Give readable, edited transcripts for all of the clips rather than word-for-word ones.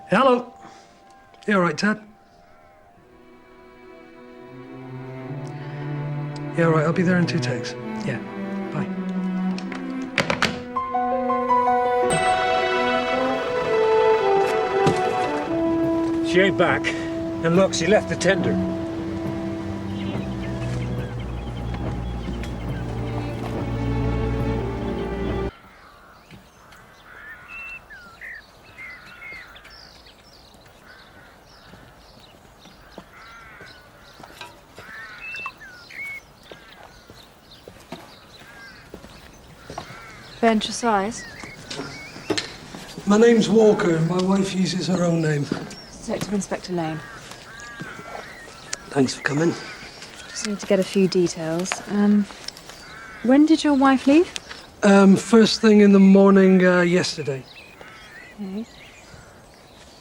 Hello. You all right, Ted? Yeah, all right. I'll be there in 2 takes. Yeah. Bye. She ain't back. And look, she left the tender. Venture size? My name's Walker. My wife uses her own name. Detective Inspector Lane. Thanks for coming. Just need to get a few details. When did your wife leave? First thing in the morning yesterday. Okay.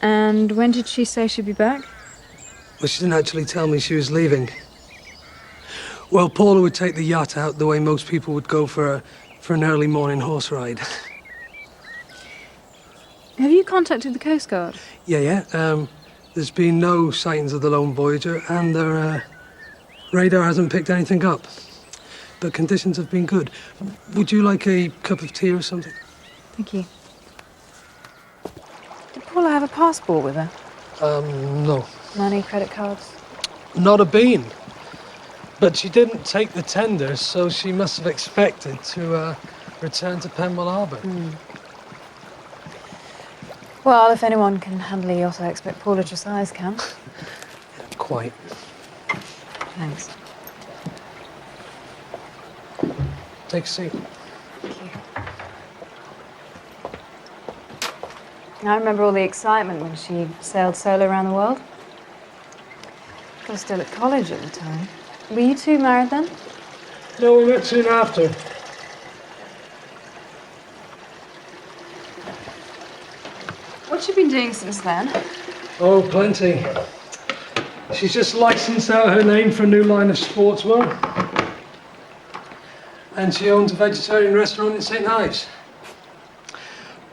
And when did she say she'd be back? Well, she didn't actually tell me she was leaving. Well, Paula would take the yacht out the way most people would go for an early morning horse ride. Have you contacted the Coast Guard? Yeah. There's been no sightings of the lone Voyager, and their radar hasn't picked anything up. But conditions have been good. Would you like a cup of tea or something? Thank you. Did Paula have a passport with her? No. Money, credit cards? Not a bean. But she didn't take the tender, so she must have expected to return to Penwell Harbour. Well, if anyone can handle a yacht, I expect Paula Tresize can. Yeah, quite. Thanks. Take a seat. Thank you. I remember all the excitement when she sailed solo around the world. I was still at college at the time. Were you two married then? No, we met soon after. What's she been doing since then? Oh, plenty. She's just licensed out her name for a new line of sportswear. And she owns a vegetarian restaurant in St. Ives.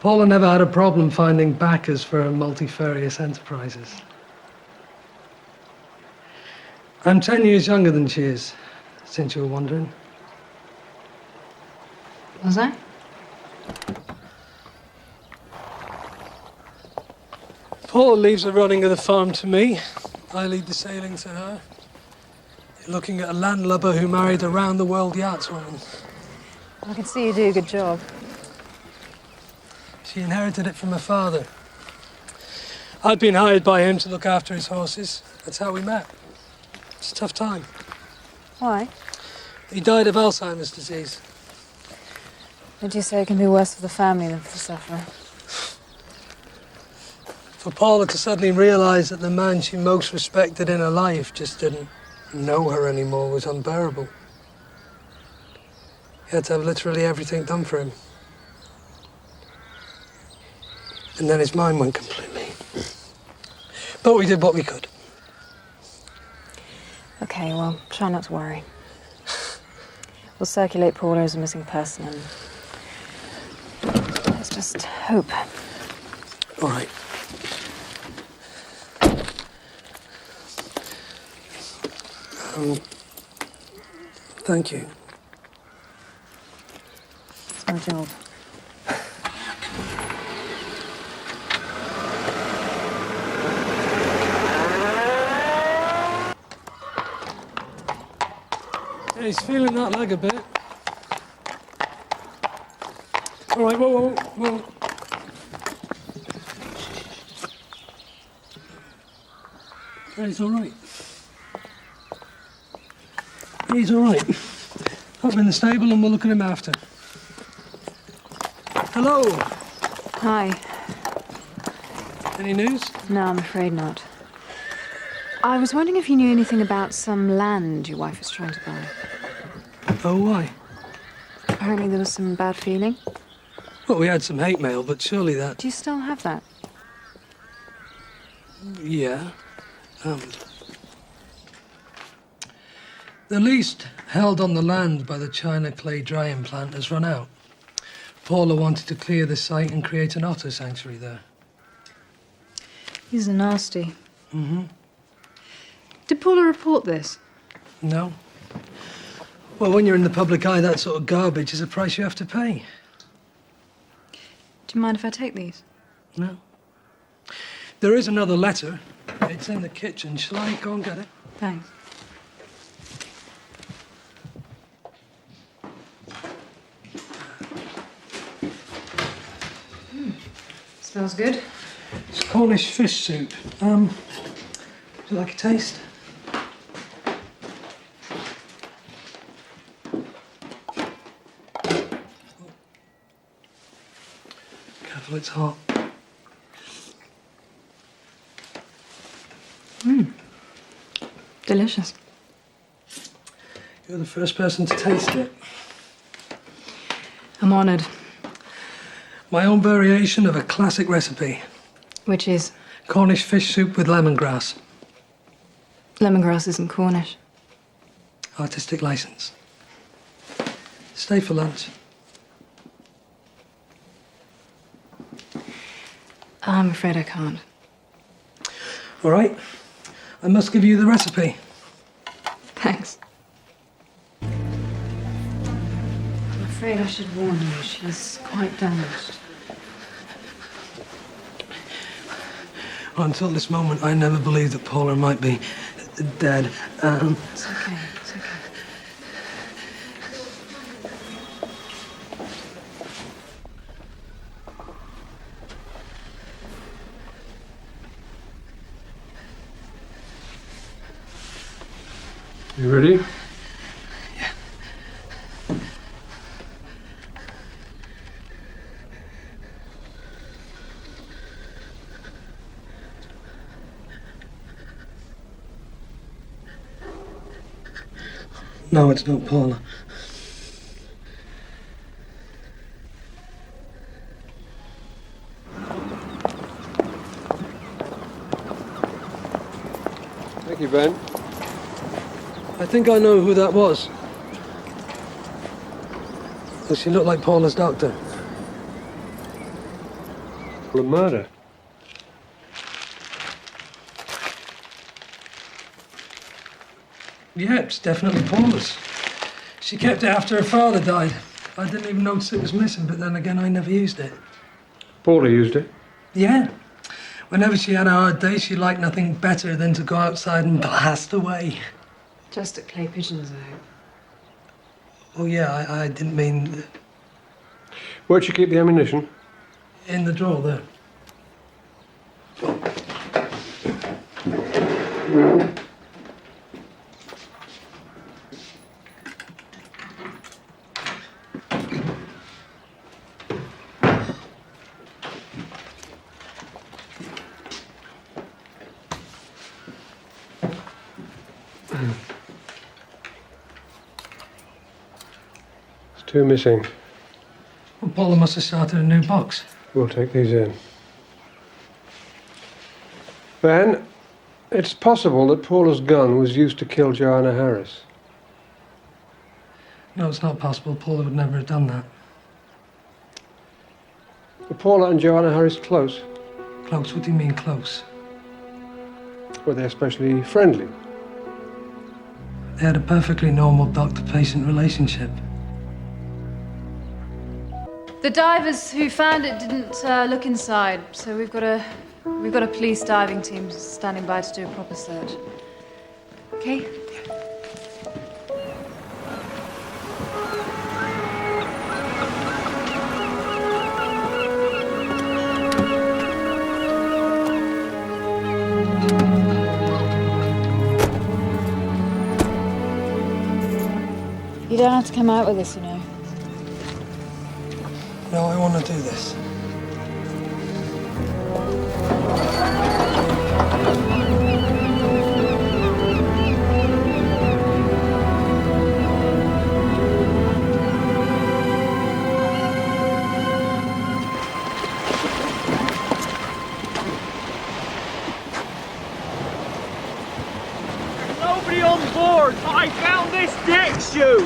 Paula never had a problem finding backers for her multifarious enterprises. I'm 10 years younger than she is, since you were wondering. Was I? Paula leaves the running of the farm to me. I lead the sailing to her. You're looking at a landlubber who married a round-the-world yachtswoman. I can see you do a good job. She inherited it from her father. I'd been hired by him to look after his horses. That's how we met. It's a tough time. Why? He died of Alzheimer's disease. Did you say it can be worse for the family than for the sufferer? For Paula to suddenly realise that the man she most respected in her life just didn't know her anymore was unbearable. He had to have literally everything done for him. And then his mind went completely. But we did what we could. Okay, well, try not to worry. We'll circulate Paula as a missing person and let's just hope. All right. Thank you. It's my job. Yeah, he's feeling that leg a bit. All right, whoa. Yeah, he's all right. He's all right. Put him in the stable and we'll look at him after. Hello. Hi. Any news? No, I'm afraid not. I was wondering if you knew anything about some land your wife was trying to buy. Oh, why? Apparently there was some bad feeling. Well, we had some hate mail, but surely that... Do you still have that? Yeah. The lease held on the land by the China clay drying plant has run out. Paula wanted to clear the site and create an otter sanctuary there. He's a nasty. Mm-hmm. Did Paula report this? No. Well, when you're in the public eye, that sort of garbage is a price you have to pay. Do you mind if I take these? No. There is another letter. It's in the kitchen. Shall I go and get it? Thanks. Smells good. It's Cornish fish soup. Would you like a taste? Careful, it's hot. Delicious. You're the first person to taste it. I'm honoured. My own variation of a classic recipe. Which is? Cornish fish soup with lemongrass. Lemongrass isn't Cornish. Artistic license. Stay for lunch. I'm afraid I can't. All right. I must give you the recipe. Thanks. I'm afraid I should warn you, she's quite damaged. Until this moment, I never believed that Paula might be dead. It's okay, it's okay. You ready? Yeah. No, it's not Paula. Thank you, Ben. I think I know who that was. Does she look like Paula's doctor? The murder. Yeah, it's definitely Paula's. She kept it after her father died. I didn't even notice it was missing, but then again, I never used it. Paula used it. Yeah. Whenever she had a hard day, she liked nothing better than to go outside and blast away. Just at clay pigeons, though. Oh, yeah, I didn't mean Where'd she keep the ammunition? in the drawer there. There's two missing. Well, Paula must have started a new box. We'll take these in. Ben, it's possible that Paula's gun was used to kill Joanna Harris. No, it's not possible. Paula would never have done that. Were Paula and Joanna Harris close? Close? What do you mean close? Were they especially friendly? They had a perfectly normal doctor-patient relationship. The divers who found it didn't look inside, so we've got a police diving team standing by to do a proper search. Okay? You don't have to come out with this, you know. No, I want to do this. Nobody on board! I found this deck shoe!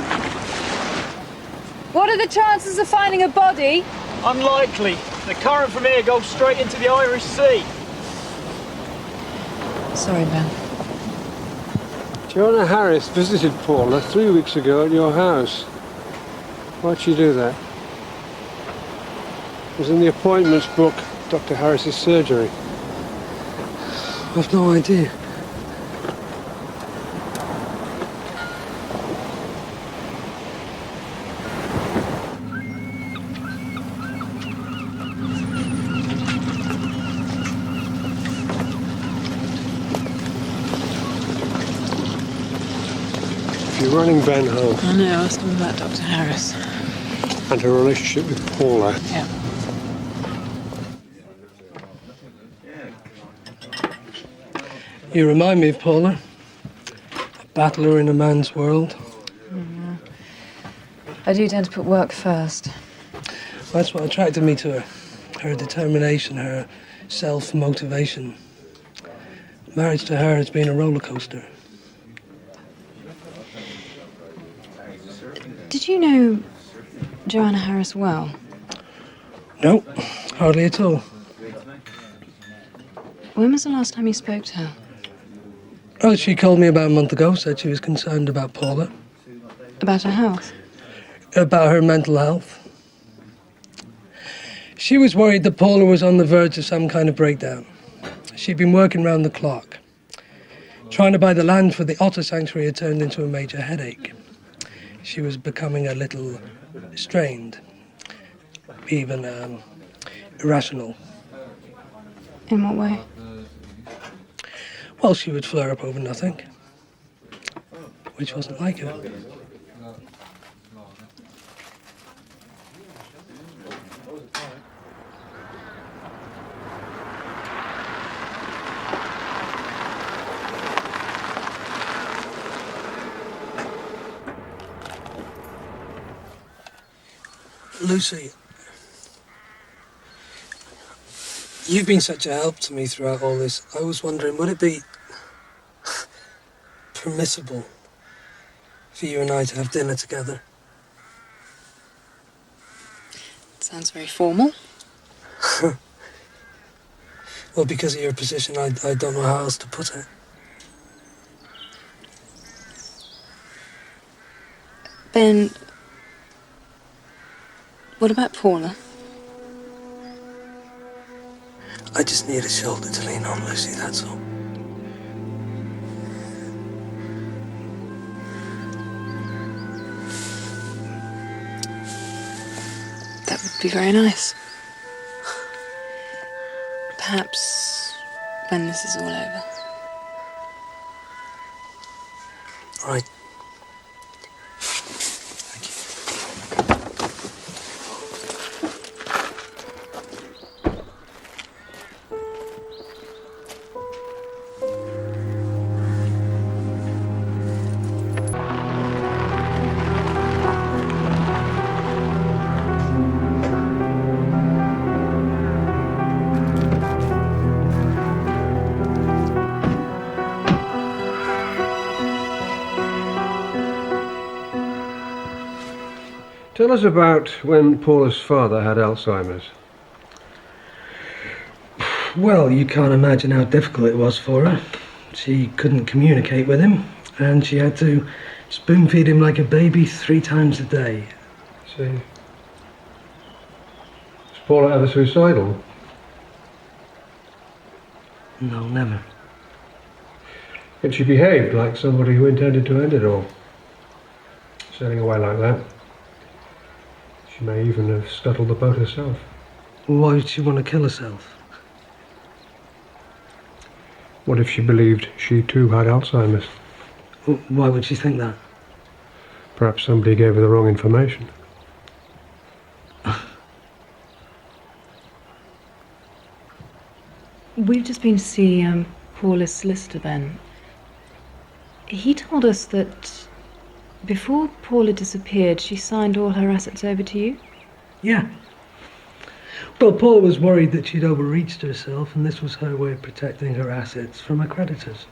What are the chances of finding a body? Unlikely. The current from here goes straight into the Irish Sea. Sorry, Ben. Joanna Harris visited Paula 3 weeks ago at your house. Why'd she do that? It was in the appointments book, Dr. Harris's surgery. I've no idea. You're running Ben home. I know, ask him about Dr. Harris. And her relationship with Paula. Yeah. You remind me of Paula. A battler in a man's world. I do tend to put work first. That's what attracted me to her. Her determination, her self-motivation. Marriage to her has been a roller coaster. Did you know Joanna Harris well? No, hardly at all. When was the last time you spoke to her? Oh, she called me about a month ago, said she was concerned about Paula, About her health? about her mental health. She was worried that Paula was on the verge of some kind of breakdown. She'd been working round the clock. Trying to buy the land for the otter sanctuary had turned into a major headache. She was becoming a little strained, even irrational. In what way? Well, she would flare up over nothing, which wasn't like her. Lucy, you've been such a help to me throughout all this. I was wondering, would it be permissible for you and I to have dinner together? It sounds very formal. Well, because of your position, I don't know how else to put it. Ben, what about Paula? I just need a shoulder to lean on, Lucy, that's all. That would be very nice. Perhaps when this is all over. All right. Tell us about when Paula's father had Alzheimer's. Well, you can't imagine how difficult it was for her. She couldn't communicate with him, and she had to spoon feed him like a baby 3 times a day. See. Was Paula ever suicidal? No, never. Yet she behaved like somebody who intended to end it all. Sailing away like that. She may even have scuttled the boat herself. Why would she want to kill herself? What if she believed she too had Alzheimer's? Why would she think that? Perhaps somebody gave her the wrong information. We've just been to see Paula's solicitor, Ben. He told us that before Paula disappeared, she signed all her assets over to you? Yeah. Well, Paula was worried that she'd overreached herself, and this was her way of protecting her assets from her creditors.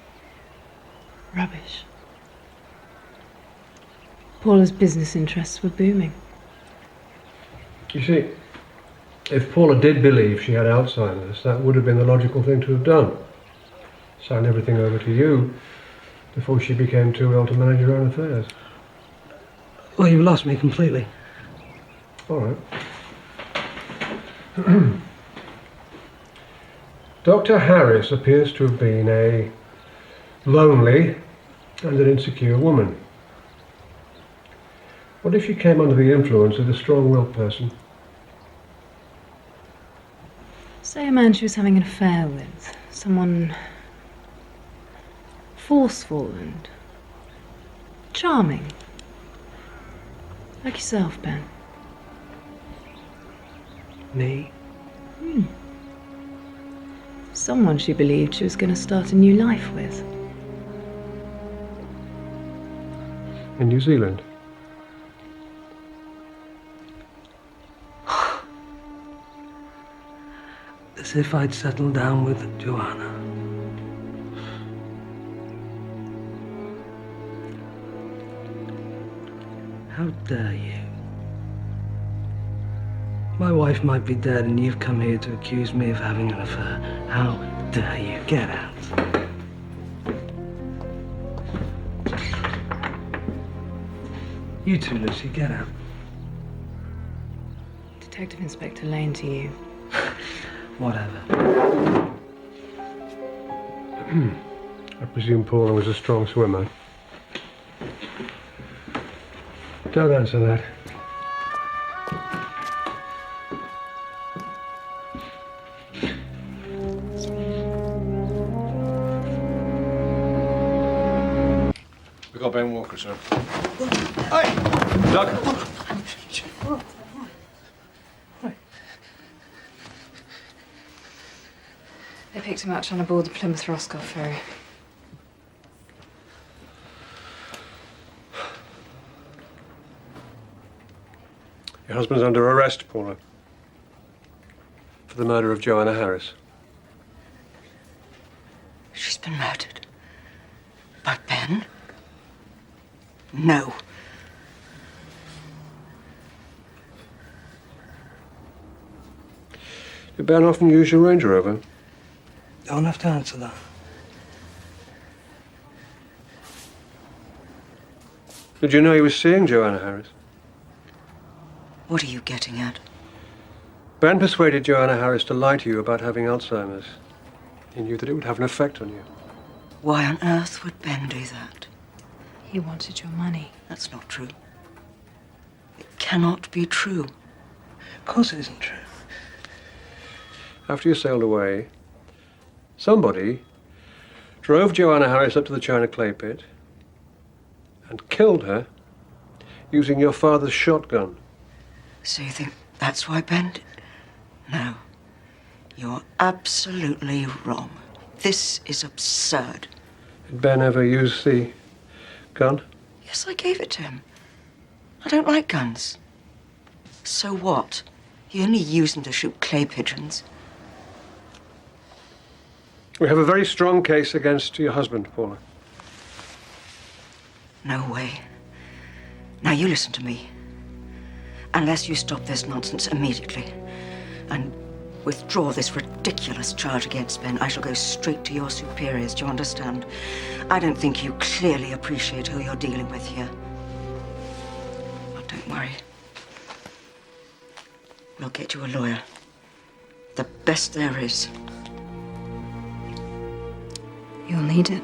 Rubbish. Paula's business interests were booming. You see, if Paula did believe she had Alzheimer's, that would have been the logical thing to have done. sign everything over to you before she became too ill to manage her own affairs. Well, you've lost me completely. All right. Dr. Harris appears to have been a lonely and an insecure woman. What if she came under the influence of a strong-willed person? Say a man she was having an affair with. Someone forceful and charming. Like yourself, Ben. Me? Someone she believed she was going to start a new life with. In New Zealand? As if I'd settled down with Joanna. How dare you? My wife might be dead and you've come here to accuse me of having an affair. How dare you? Get out. You too, Lucy, get out. Detective Inspector Lane to you. Whatever. I presume Paula was a strong swimmer. Don't answer that. We got Ben Walker, sir. Hey, Doug. They picked him up trying to board the Plymouth Roscoe ferry. Your husband's under arrest, Paula, for the murder of Joanna Harris. She's been murdered. By Ben? No. Did Ben often use your Range Rover? Don't have to answer that. Did you know he was seeing Joanna Harris? What are you getting at? Ben persuaded Joanna Harris to lie to you about having Alzheimer's. He knew that it would have an effect on you. Why on earth would Ben do that? He wanted your money. That's not true. It cannot be true. Of course it isn't true. After you sailed away, somebody drove Joanna Harris up to the China clay pit and killed her using your father's shotgun. So you think that's why Ben did? No. You're absolutely wrong. This is absurd. Did Ben ever use the gun? Yes, I gave it to him. I don't like guns. So what? He only used them to shoot clay pigeons. We have a very strong case against your husband, Paula. No way. Now you listen to me. Unless you stop this nonsense immediately and withdraw this ridiculous charge against Ben, I shall go straight to your superiors, do you understand? I don't think you clearly appreciate who you're dealing with here. But don't worry. We'll get you a lawyer. The best there is. You'll need it.